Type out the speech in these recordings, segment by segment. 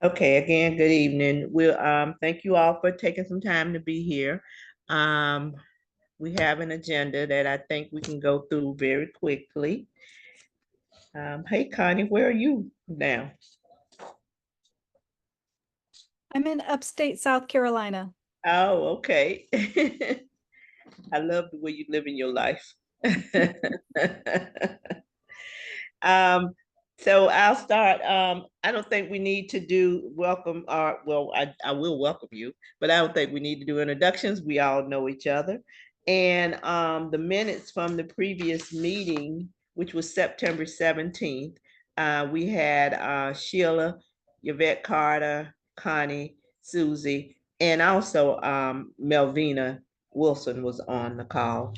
Okay, again, good evening. We'll thank you all for taking some time to be here. Um, we have an agenda that I think we can go through very quickly. Hey Connie, where are you now? I'm in upstate South Carolina. Oh, okay. I love the way you live in your life. Um, so I'll start. I don't think we need to do welcome or well, I will welcome you, but I don't think we need to do introductions. We all know each other. And the minutes from the previous meeting, which was September 17th, we had Sheila, Yvette Carter, Connie, Susie, and also Melvina Wilson was on the call.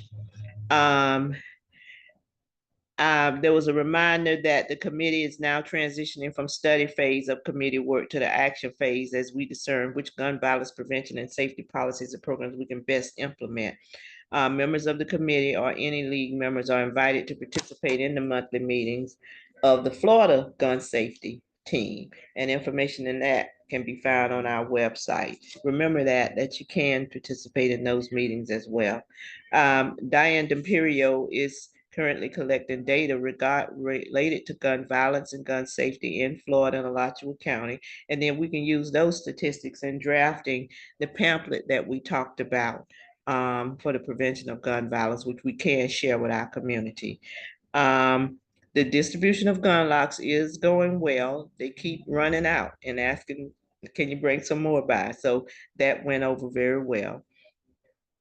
Um, there was a reminder that the committee is now transitioning from study phase of committee work to the action phase as we discern which gun violence prevention and safety policies and programs we can best implement. Members of the committee or any league members are invited to participate in the monthly meetings of the Florida Gun Safety Team, and information in that can be found on our website. Remember that you can participate in those meetings as well. Diane D'Imperio is currently collecting data related to gun violence and gun safety in Florida and Alachua County. And then we can use those statistics in drafting the pamphlet that we talked about for the prevention of gun violence, which we can share with our community. The distribution of gun locks is going well. They keep running out and asking, can you bring some more by? So that went over very well.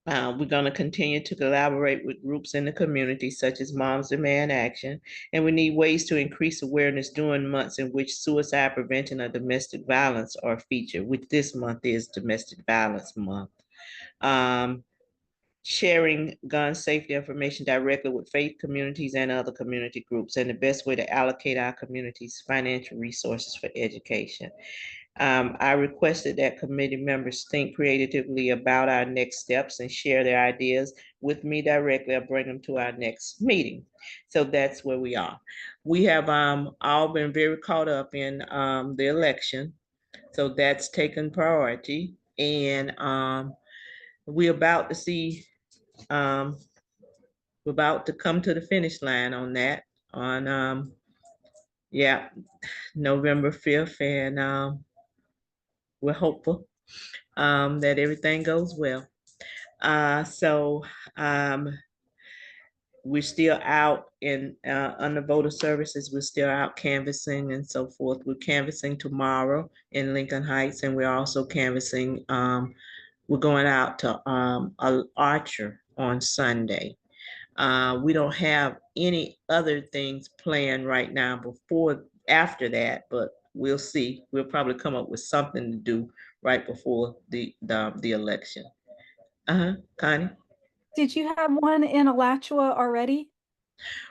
We're going to continue to collaborate with groups in the community, such as Moms Demand Action, and we need ways to increase awareness during months in which suicide prevention or domestic violence are featured, which this month is Domestic Violence Month. Um, Sharing gun safety information directly with faith communities and other community groups, and the best way to allocate our community's financial resources for education. I requested that committee members think creatively about our next steps and share their ideas with me directly or bring them to our next meeting. So that's where we are. We have all been very caught up in the election. So that's taken priority. And we're about to see, um, we're about to come to the finish line on that on, yeah, November 5th. And we're hopeful that everything goes well. So we're still out in under voter services. We're still out canvassing and so forth. We're canvassing tomorrow in Lincoln Heights, and we're also canvassing. We're going out to Archer on Sunday. We don't have any other things planned right now after that, but we'll see. We'll probably come up with something to do right before the election. Connie? Did you have one in Alachua already?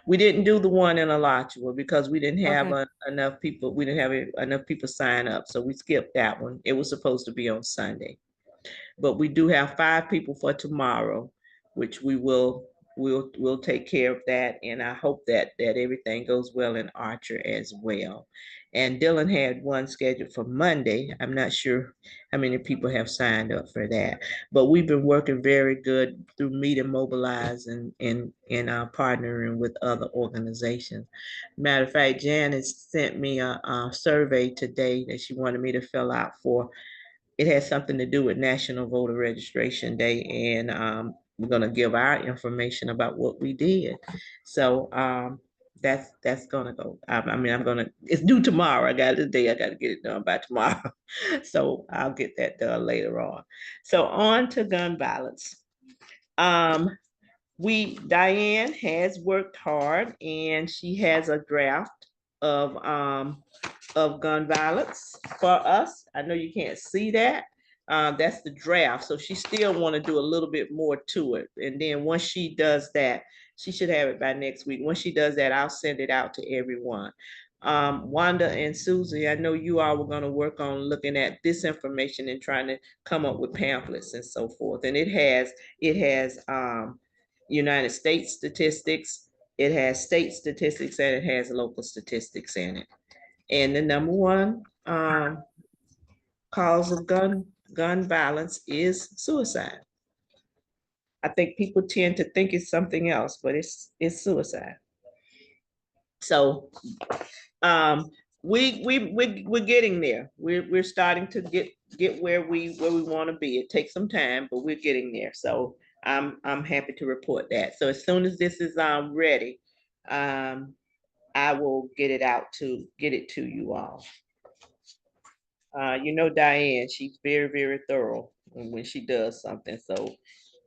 We didn't do the one in Alachua because we didn't have Okay. enough people. We didn't have enough people sign up, so we skipped that one. It was supposed to be on Sunday, but we do have 5 people for tomorrow, which we'll take care of that, and I hope that everything goes well in Archer as well. And Dylan had one scheduled for Monday. I'm not sure how many people have signed up for that, but we've been working very good through Meet and Mobilize and partnering with other organizations. Matter of fact, Janice sent me a survey today that she wanted me to fill out for. It has something to do with National Voter Registration Day, and we're going to give our information about what we did. So that's gonna go. I mean, I'm gonna. It's due tomorrow. I got it today. I got to get it done by tomorrow. So I'll get that done later on. So on to gun violence. Um, Diane has worked hard, and she has a draft of gun violence for us. I know you can't see that. That's the draft. So she still want to do a little bit more to it. And then once she does that, she should have it by next week. Once she does that, I'll send it out to everyone. Wanda and Susie, I know you all were going to work on looking at this information and trying to come up with pamphlets and so forth. And it has United States statistics, it has state statistics, and it has local statistics in it. And the number one cause of gun violence is suicide. I think people tend to think it's something else, but it's suicide. So um we're getting there. We're starting to get where we want to be. It takes some time, but we're getting there. So I'm happy to report that. So as soon as this is ready, I will get it to you all. You know Diane, she's very, very thorough when she does something. So,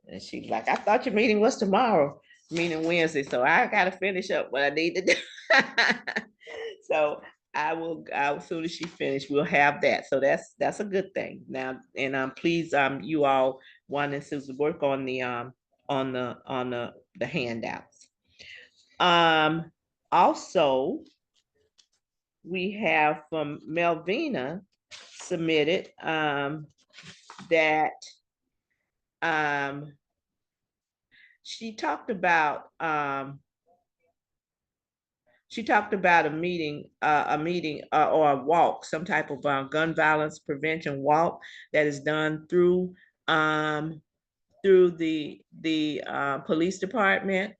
and she's like, I thought your meeting was tomorrow, meaning Wednesday. So I gotta finish up what I need to do. So as soon as she finished, we'll have that. So that's a good thing. Now, and please, you all, Juan and Susan, work on the handouts. Also, we have from Melvina submitted that she talked about a meeting or a walk, some type of gun violence prevention walk that is done through the police department,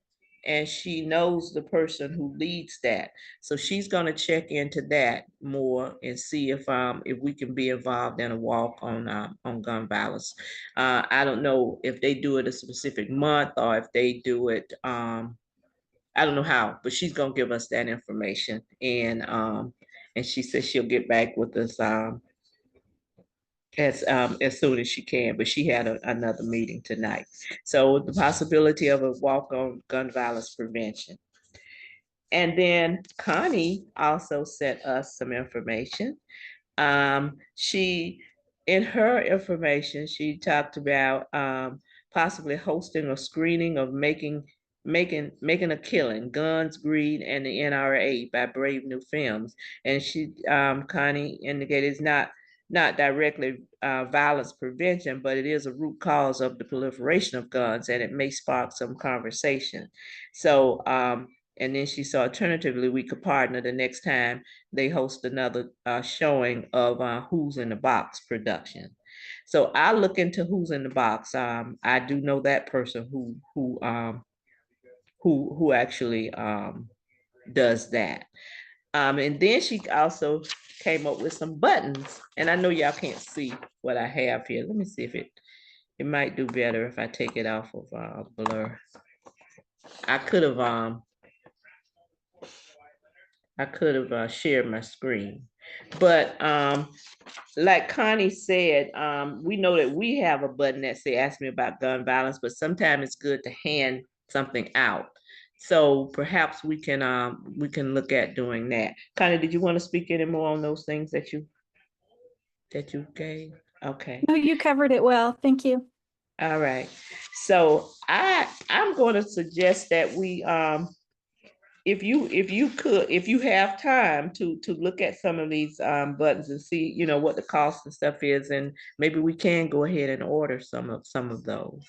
and she knows the person who leads that. So she's going to check into that more and see if we can be involved in a walk on gun violence. I don't know if they do it a specific month or if they do it I don't know how, but she's gonna give us that information, and she says she'll get back with us as soon as she can. But she had another meeting tonight, so the possibility of a walk on gun violence prevention. And then Connie also sent us some information. She, in her information, she talked about possibly hosting a screening of making a killing, guns, greed, and the NRA by Brave New Films. And she, Connie indicated it's not directly violence prevention, but it is a root cause of the proliferation of guns, and it may spark some conversation. So, and then she said, alternatively, we could partner the next time they host another showing of Who's in the Box production. So I look into Who's in the Box. I do know that person who actually does that. And then she also came up with some buttons, and I know y'all can't see what I have here. Let me see if it might do better if I take it off of blur. I could have shared my screen, but like Connie said, we know that we have a button that say ask me about gun violence, but sometimes it's good to hand something out. So perhaps we can look at doing that. Connie, did you want to speak any more on those things that you gave? Okay. No, you covered it well. Thank you. All right. So I'm going to suggest that we if you have time to look at some of these buttons and see, you know, what the cost and stuff is, and maybe we can go ahead and order some of those.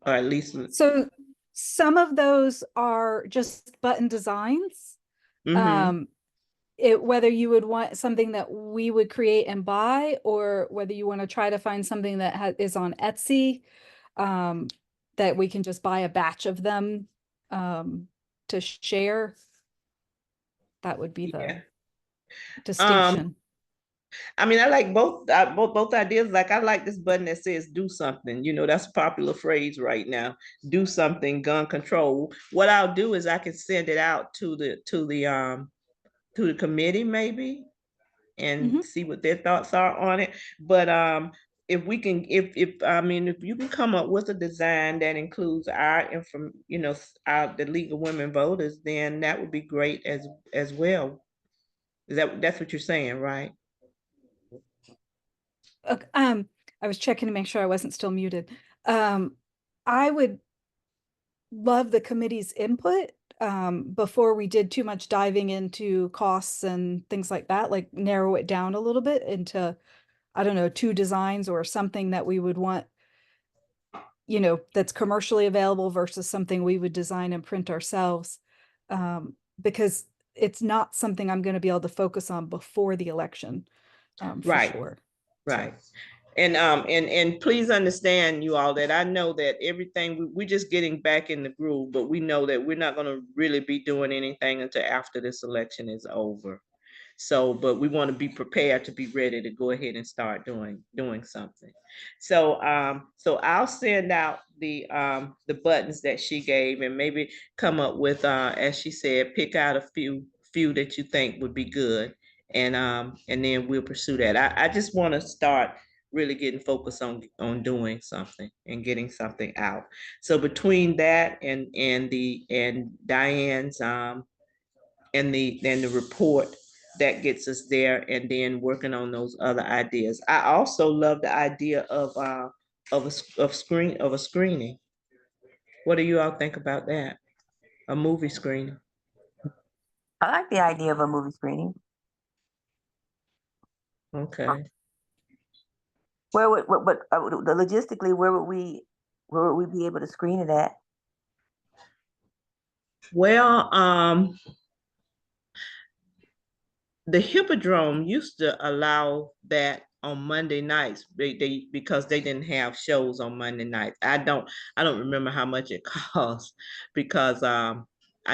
Or at least So some of those are just button designs. Whether you would want something that we would create and buy, or whether you want to try to find something that is on Etsy, that we can just buy a batch of them to share. That would be the distinction. I mean, I like both ideas. Like, I like this button that says "do something." You know, that's a popular phrase right now. Do something, gun control. What I'll do is I can send it out to the committee maybe, and see what their thoughts are on it. But if we can, if you can come up with a design that includes our the League of Women Voters, then that would be great as well. That's what you're saying, right? I was checking to make sure I wasn't still muted. I would love the committee's input before we did too much diving into costs and things like that, like narrow it down a little bit into, I don't know, 2 designs or something that we would want, you know, that's commercially available versus something we would design and print ourselves. Because it's not something I'm going to be able to focus on before the election, for Right. sure. Right. And please understand, you all, that I know that everything we're just getting back in the groove, but we know that we're not going to really be doing anything until after this election is over. So, but we want to be prepared to be ready to go ahead and start doing something. So, so I'll send out the buttons that she gave, and maybe come up with, as she said, pick out a few that you think would be good, and then we'll pursue that. I just want to start really getting focused on doing something and getting something out. So between that and Diane's and the report, that gets us there, and then working on those other ideas. I also love the idea of a screening. What do you all think about that? A movie screening. I like the idea of a movie screening. Okay. Where would logistically, where would we be able to screen it at? Well, the Hippodrome used to allow that on Monday nights. They because they didn't have shows on Monday nights. I don't remember how much it cost, because I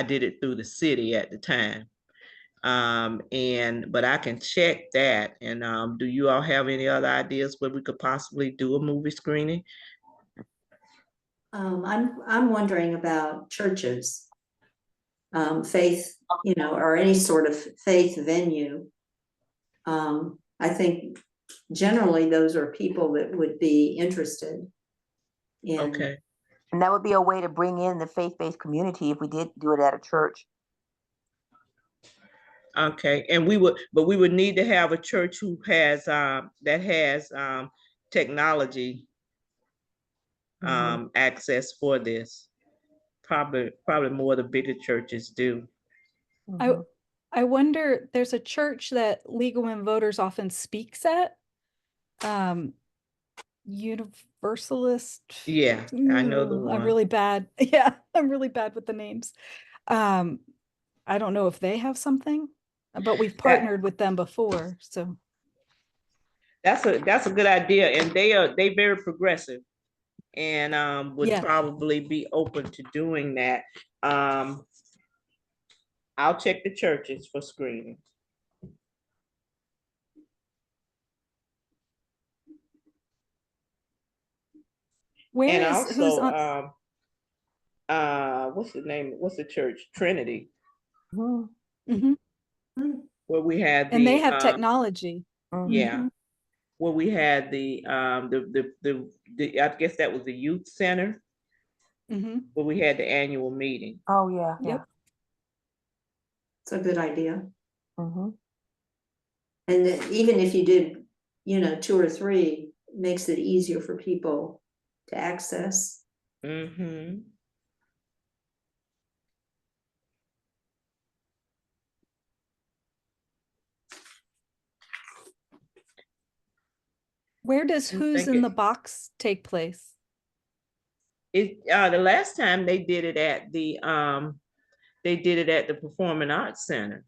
did it through the city at the time. But I can check that. And do you all have any other ideas where we could possibly do a movie screening? I'm wondering about churches, faith, or any sort of faith venue. I think generally those are people that would be interested in. Okay. And that would be a way to bring in the faith-based community if we did do it at a church. Okay, and we would need to have a church who has that has technology access for this. Probably more the bigger churches do. I wonder, there's a church that League of Women Voters often speaks at, Universalist. Yeah, I know the one. I'm really bad. Yeah, I'm really bad with the names. I don't know if they have something, but we've partnered with them before, so. That's a good idea, and they very progressive, and would probably be open to doing that. I'll check the churches for screening. Where and is also, who's on? What's the name? What's the church? Trinity. Mm-hmm. Where we had and they have technology. Yeah. Where we had the I guess that was the youth center. Where we had the annual meeting. Oh yeah. Yep. It's a good idea. And even if you did, 2 or 3, makes it easier for people to access. Where does Who's in the Box take place? The last time they did it at the Performing Arts Center.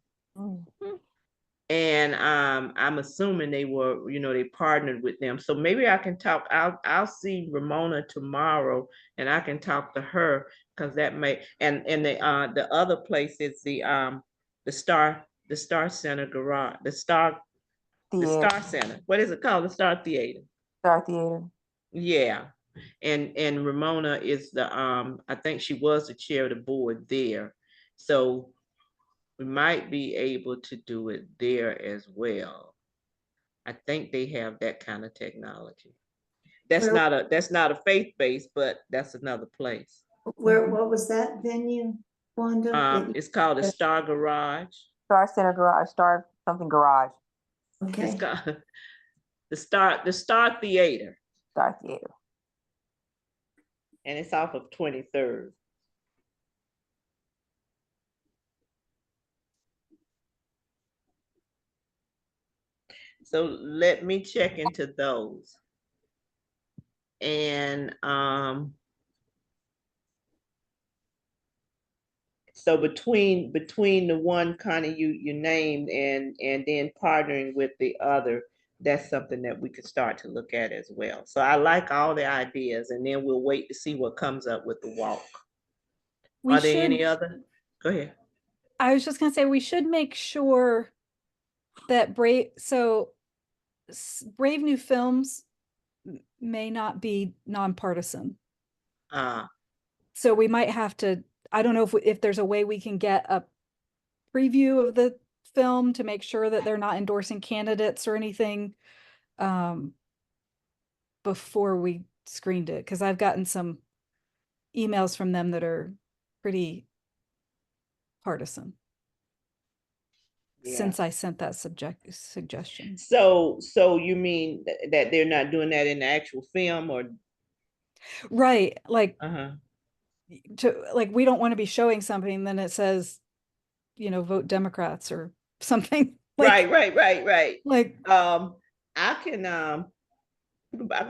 And I'm assuming they were, they partnered with them. So maybe I can talk. I'll see Ramona tomorrow, and I can talk to her, because that may. And the other place is the Star Center Garage, the Star Center. What is it called? The Star Theater. Star Theater. Yeah. And Ramona is the I think she was the chair of the board there. So we might be able to do it there as well. I think they have that kind of technology. That's not a faith-based, but that's another place. What was that venue, Wanda? It's called the Star Garage. Star Center Garage, Star something Garage. Okay. It's called the Star Theater. Star Theater. And it's off of 23rd. So let me check into those. And So between the one kind of you named and then partnering with the other, that's something that we could start to look at as well. So I like all the ideas, and then we'll wait to see what comes up with the walk. We Are there should, any other? Go ahead. I was just gonna say, we should make sure that Brave New Films may not be nonpartisan. So we might have to, I don't know if there's a way we can get a preview of the film to make sure that they're not endorsing candidates or anything before we screened it, because I've gotten some emails from them that are pretty partisan. Yeah. Since I sent that suggestion. So you mean that they're not doing that in the actual film, or? Right, like Uh-huh. we don't want to be showing something, then it says, vote Democrats or something. Right. Like, I can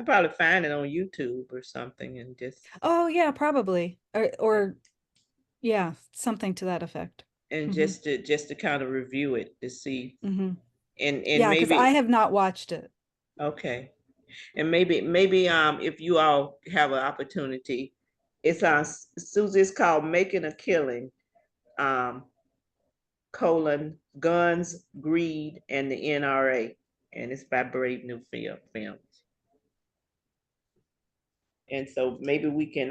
probably find it on YouTube or something and just. oh yeah, probably, or yeah, something to that effect. And just to kind of review it to see. And yeah, because maybe I have not watched it. Okay. And maybe if you all have an opportunity, it's on Susie, it's called Making a Killing, Guns, Greed, and the NRA. And it's by Brave New Films. And so maybe we can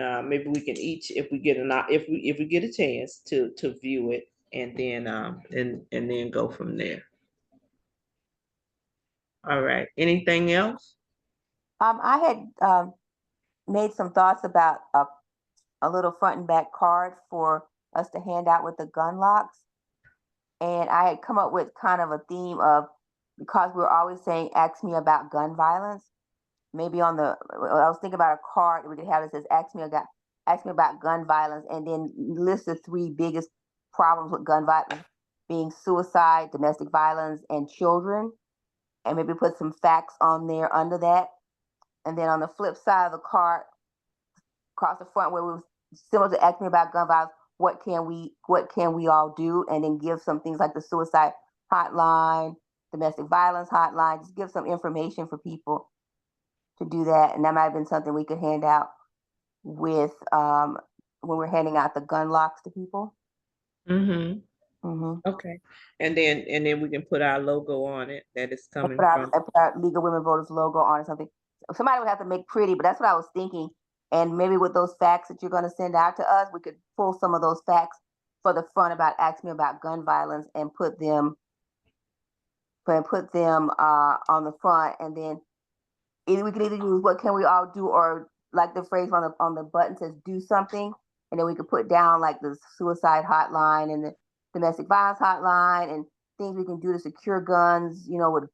each, if we get a chance to view it, and then and then go from there. All right. Anything else? I had made some thoughts about a little front and back card for us to hand out with the gun locks. And I had come up with kind of a theme of, because we're always saying, ask me about gun violence. Maybe I was thinking about a card that we could have that says, ask me about gun violence, and then list the 3 biggest problems with gun violence being suicide, domestic violence, and children. And maybe put some facts on there under that. And then on the flip side of the card, across the front, where we were similar to ask me about gun violence, what can we all do? And then give some things like the suicide hotline, domestic violence hotline, just give some information for people to do that. And that might have been something we could hand out with when we're handing out the gun locks to people. Okay. And then we can put our logo on it that is coming put from. our League of Women Voters logo on or something. Somebody would have to make pretty, but that's what I was thinking. And maybe with those facts that you're going to send out to us, we could pull some of those facts for the front about ask me about gun violence and put them on the front. And then we could either use what can we all do, or like the phrase on the button says do something, and then we could put down like the suicide hotline and the domestic violence hotline and things we can do to secure guns, with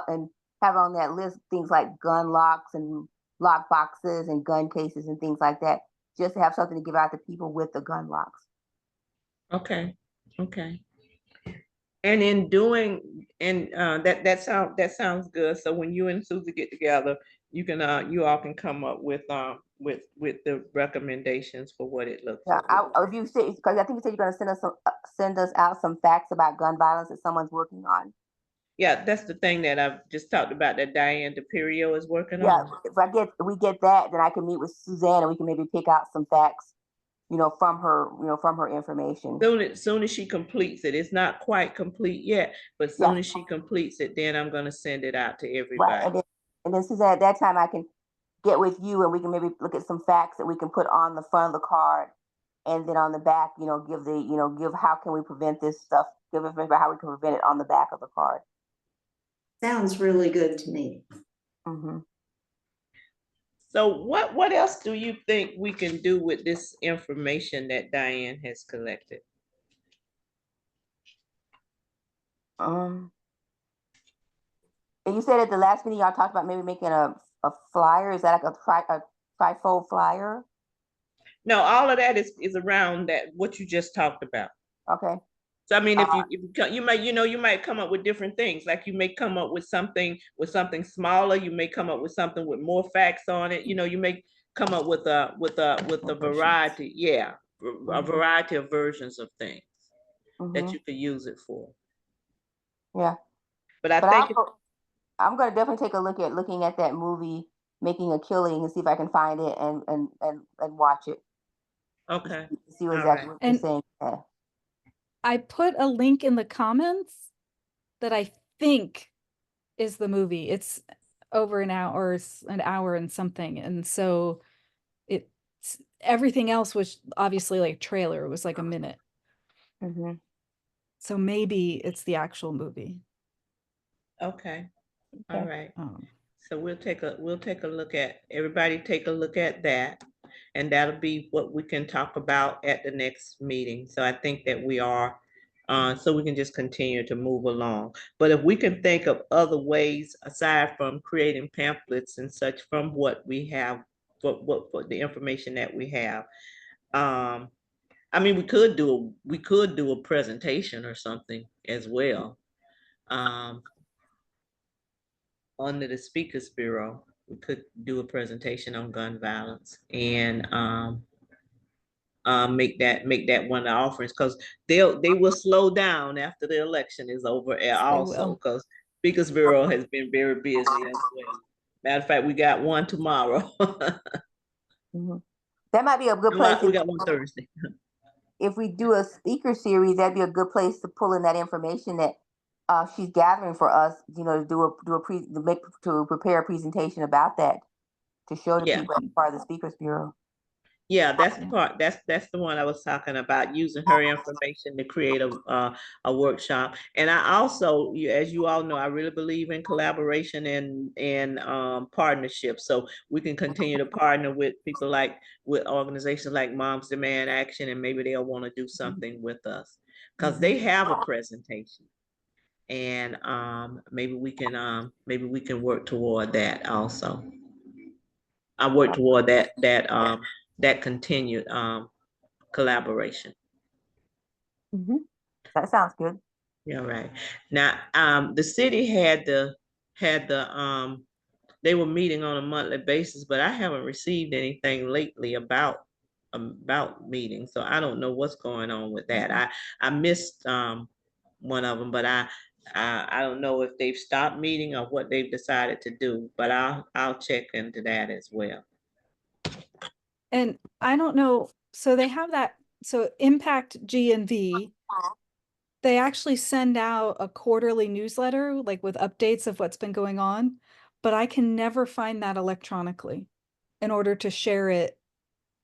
and have on that list things like gun locks and lock boxes and gun cases and things like that, just to have something to give out to people with the gun locks. Okay. And in doing, and that sounds good. So when you and Susie get together, you all can come up with the recommendations for what it looks like. If you say, because I think you said you're going to send us out some facts about gun violence that someone's working on. Yeah, that's the thing that I've just talked about that Diane DePerio is working on. Yeah, if we get that, then I can meet with Suzanne and we can maybe pick out some facts, from her information. Soon as she completes it, it's not quite complete yet, but soon as she completes it, then I'm going to send it out to everybody. Right, and then Suzanne, at that time I can get with you and we can maybe look at some facts that we can put on the front of the card, and then on the back, give how can we prevent this stuff, give information about how we can prevent it on the back of the card. Sounds really good to me. So what else do you think we can do with this information that Diane has collected? And you said at the last meeting y'all talked about maybe making a flyer. Is that like a trifold flyer? No, all of that is around that what you just talked about. Okay. So I mean, if you might, you might come up with different things. Like you may come up with something smaller. You may come up with something with more facts on it. You may come up with a variety, a variety of versions of things. that you could use it for. Yeah. But I But think I'm gonna definitely take a look at looking at that movie, Making a Killing, and see if I can find it and watch it. okay. See All exactly right. what you're saying. Yeah. I put a link in the comments that I think is the movie. It's over an hour and something. And so it's everything else was obviously like trailer. It was like a minute. Mm-hmm. So maybe it's the actual movie. Okay. All right. Um, So we'll take a look at, everybody take a look at that. And that'll be what we can talk about at the next meeting. So I think that we are, so we can just continue to move along. But if we can think of other ways aside from creating pamphlets and such from what we have, what the information that we have. I mean, we could do a presentation or something as well. Under the Speakers Bureau, we could do a presentation on gun violence and make that one of the offerings, because they will slow down after the election is over also, because Speakers Bureau has been very busy as well. Matter of fact, we got one tomorrow. Mm-hmm. That might be a good place. We got one Thursday. If we do a speaker series, that'd be a good place to pull in that information that she's gathering for us. You know, to prepare a presentation about that to show the people as part of the Speakers Bureau. Yeah, that's the part. That's the one I was talking about, using her information to create a workshop. And I also, as you all know, I really believe in collaboration and partnership. So we can continue to partner with people with organizations like Moms Demand Action, and maybe they'll want to do something with us because they have a presentation. And maybe we can work toward that also. I work toward that continued collaboration. Mm-hmm. That sounds good. Yeah, right. Now, the city had the they were meeting on a monthly basis, but I haven't received anything lately about meetings, so I don't know what's going on with that. I missed one of them, but I don't know if they've stopped meeting or what they've decided to do, but I'll check into that as well. And I don't know, so they have that, so Impact GNV, they actually send out a quarterly newsletter, like with updates of what's been going on, but I can never find that electronically in order to share it.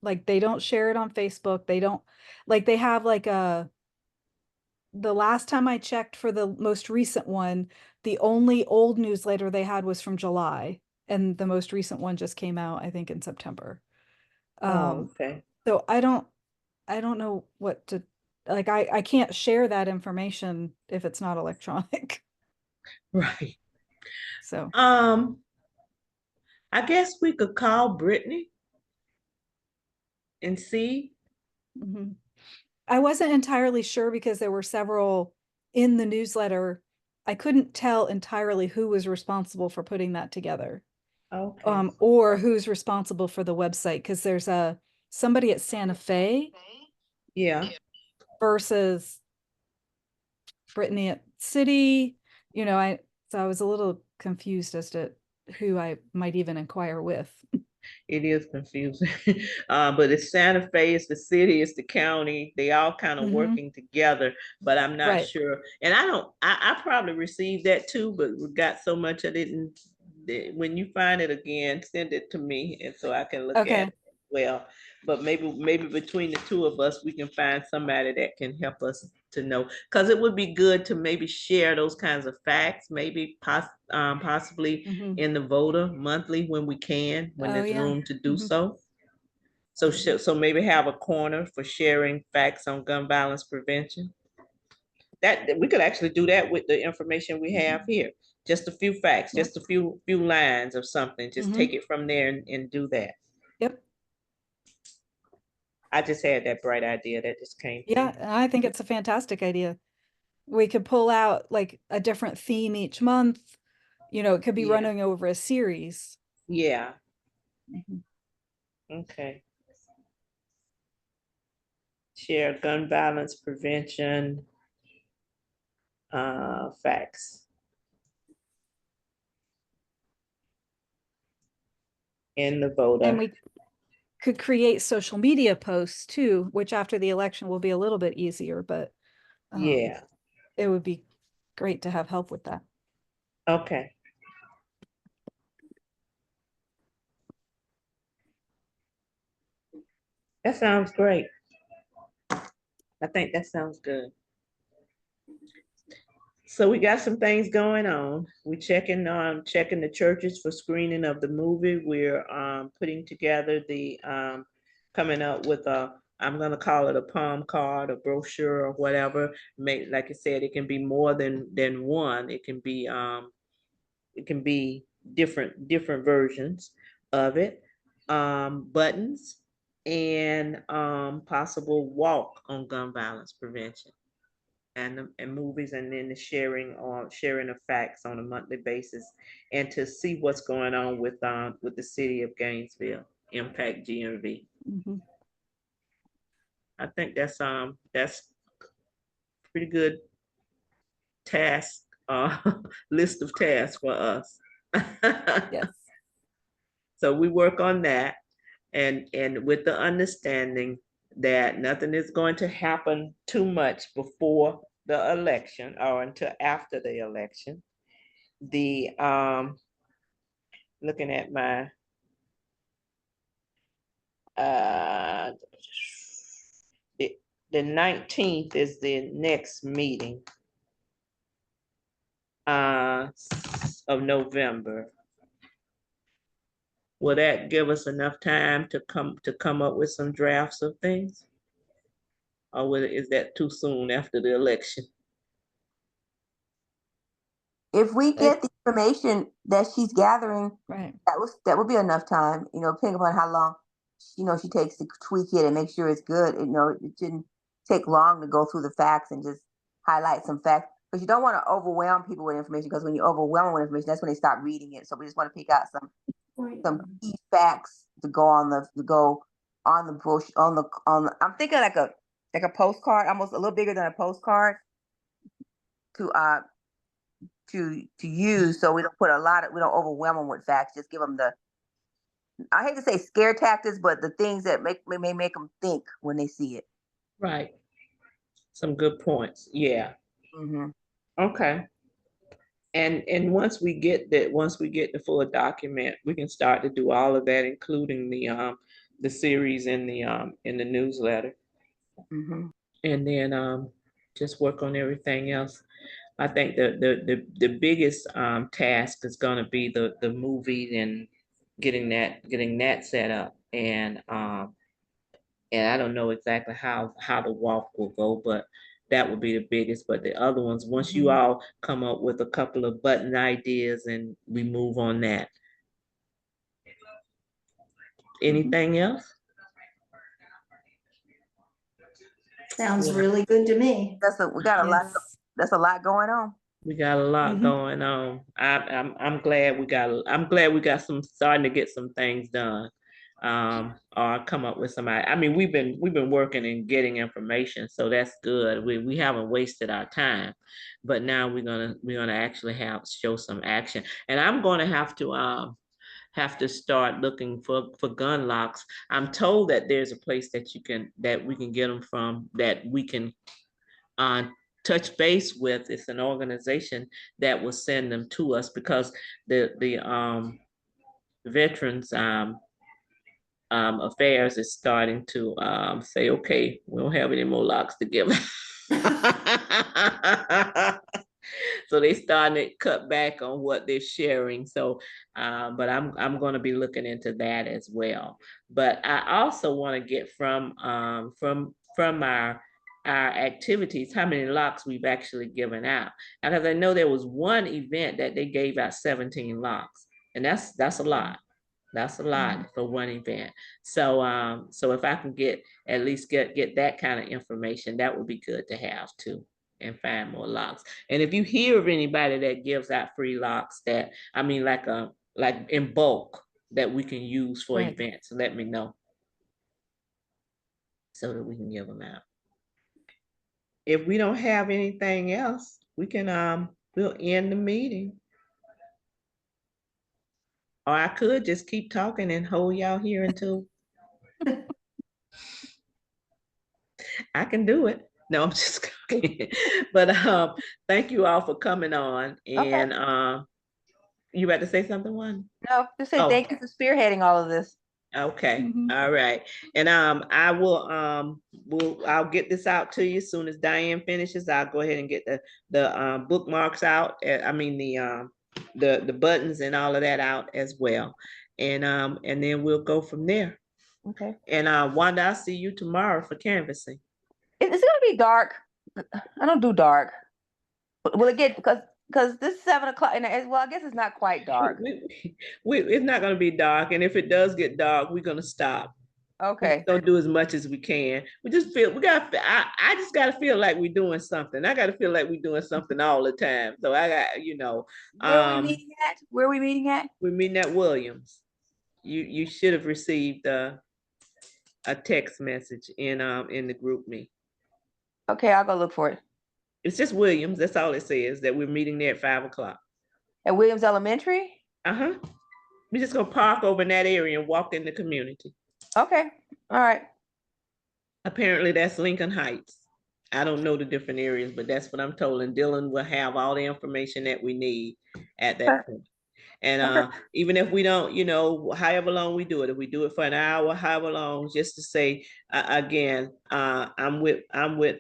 Like they don't share it on Facebook. They don't, like they have like the last time I checked for the most recent one, the only old newsletter they had was from July, and the most recent one just came out, I think, in September. Okay. So I don't know what to, like, I can't share that information if it's not electronic. Right. So I guess we could call Brittany and see. mm-hmm. I wasn't entirely sure because there were several in the newsletter. I couldn't tell entirely who was responsible for putting that together. Okay. Or who's responsible for the website, because there's somebody at Santa Fe. Yeah. Versus Brittany at City. So I was a little confused as to who I might even inquire with. It is confusing. But it's Santa Fe, it's the city, it's the county. They all kind of working together, but I'm not sure. And I probably received that too, but we got so much I didn't. When you find it again, send it to me, and so I can look at it as well. But maybe between the two of us, we can find somebody that can help us to know, because it would be good to maybe share those kinds of facts, maybe possibly in the Voter Monthly when we can, when there's room to do so. So maybe have a corner for sharing facts on gun violence prevention. That we could actually do that with the information we have here. Just a few facts, just a few lines of something. Just take it from there and do that. Yep. I just had that bright idea that just came. Yeah, I think it's a fantastic idea. We could pull out like a different theme each month. It could be running over a series. Yeah. Okay. Share gun violence prevention facts. In the voter. And we could create social media posts too, which after the election will be a little bit easier, but Yeah. it would be great to have help with that. Okay. That sounds great. I think that sounds good. So we got some things going on. We checking the churches for screening of the movie. We're putting together the coming up with a, I'm gonna call it a palm card, a brochure or whatever. Like I said, it can be more than one. It can be different versions of it. Buttons and possible walk on gun violence prevention. And movies, and then the sharing of facts on a monthly basis, and to see what's going on with the city of Gainesville, Impact GMV. Mm-hmm. I think that's pretty good task list of tasks for us. Yes. So we work on that, and with the understanding that nothing is going to happen too much before the election or until after the election. The looking at my the 19th is the next meeting of November. Will that give us enough time to come up with some drafts of things? Or is that too soon after the election? If we get the information that she's gathering, right, that would be enough time, depending upon how long, she takes to tweak it and make sure it's good. It shouldn't take long to go through the facts and just highlight some facts. But you don't want to overwhelm people with information, because when you overwhelm them with information, that's when they stop reading it. So we just want to pick out some key facts to go on the brochure, I'm thinking like a postcard, almost a little bigger than a postcard, to use, so we don't overwhelm them with facts. Just give them I hate to say scare tactics, but the things that may make them think when they see it. Right. Some good points. Yeah. Mm-hmm. Okay. And once we get the full document, we can start to do all of that, including the series in the newsletter. Mm-hmm. And then just work on everything else. I think the biggest task is going to be the movie and getting that set up, and I don't know exactly how the walk will go, but that would be the biggest. But the other ones, once you all come up with a couple of button ideas, and we move on that. Anything else? Sounds really good to me. We got a lot. yes. That's a lot going on. We got a lot going on. I'm glad we got some starting to get some things done. Or come up with some. I mean, we've been working and getting information, so that's good. We haven't wasted our time, but now we're gonna actually show some action. And I'm gonna have to start looking for gun locks. I'm told that there's a place that we can get them from, that we can touch base with. It's an organization that will send them to us, because the veterans affairs is starting to say, okay, we don't have any more locks to give. So they starting to cut back on what they're sharing. So, but I'm going to be looking into that as well. But I also want to get from our activities how many locks we've actually given out, because I know there was one event that they gave out 17 locks, and that's a lot. That's a lot for one event. So so if I can at least get that kind of information, that would be good to have too, and find more locks. And if you hear of anybody that gives out free locks, that I mean like in bulk, that we can use for events, let me know, so that we can give them out. If we don't have anything else, we can, we'll end the meeting. Or I could just keep talking and hold y'all here until I can do it. No, I'm just kidding. But thank you all for coming on. And you about to say something, one? No, just say Oh. thank you for spearheading all of this. Okay, Mhm. all right. And I will I'll get this out to you as soon as Diane finishes. I'll go ahead and get the bookmarks out. I mean the buttons and all of that out as well. And then we'll go from there. Okay. And Wanda, I'll see you tomorrow for canvassing. It's gonna be dark. I don't do dark. Will it get because this is 7 o'clock and well, I guess it's not quite dark. It's not gonna be dark, and if it does get dark, we're gonna stop. Okay. We're gonna do as much as we can. We just feel I just gotta feel like we're doing something. I gotta feel like we're doing something all the time. So I got, Where are we meeting at? Where are we meeting at? we're meeting at Williams. You should have received a text message in the group me. Okay, I'll go look for it. It's just Williams. That's all it says, that we're meeting there at 5 o'clock. At Williams Elementary? Uh-huh. We're just gonna park over in that area and walk in the community. Okay. All right. Apparently that's Lincoln Heights. I don't know the different areas, but that's what I'm told. And Dylan will have all the information that we need at that point. And even if we don't, however long we do it, if we do it for an hour, however long, just to say, again, I'm with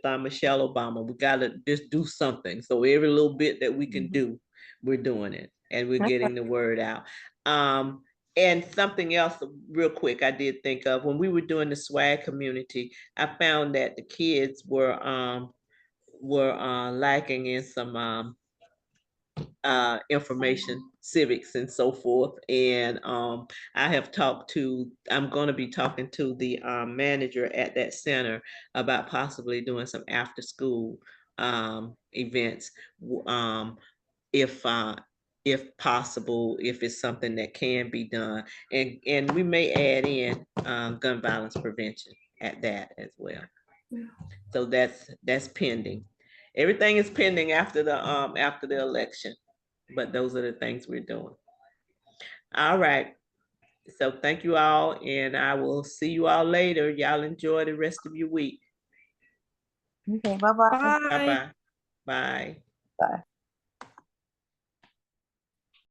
Michelle Obama. We gotta just do something. So every little bit that we can do, we're doing it, and we're getting the word out. And something else real quick I did think of, when we were doing the swag community, I found that the kids were lacking in some information, civics and so forth. And I'm going to be talking to the manager at that center about possibly doing some after school events, if possible, if it's something that can be done. And we may add in gun violence prevention at that as well. So that's pending. Everything is pending after the election, but those are the things we're doing. All right. So thank you all, and I will see you all later. Y'all enjoy the rest of your week. Okay, bye-bye. Bye. Bye-bye. Bye. Bye.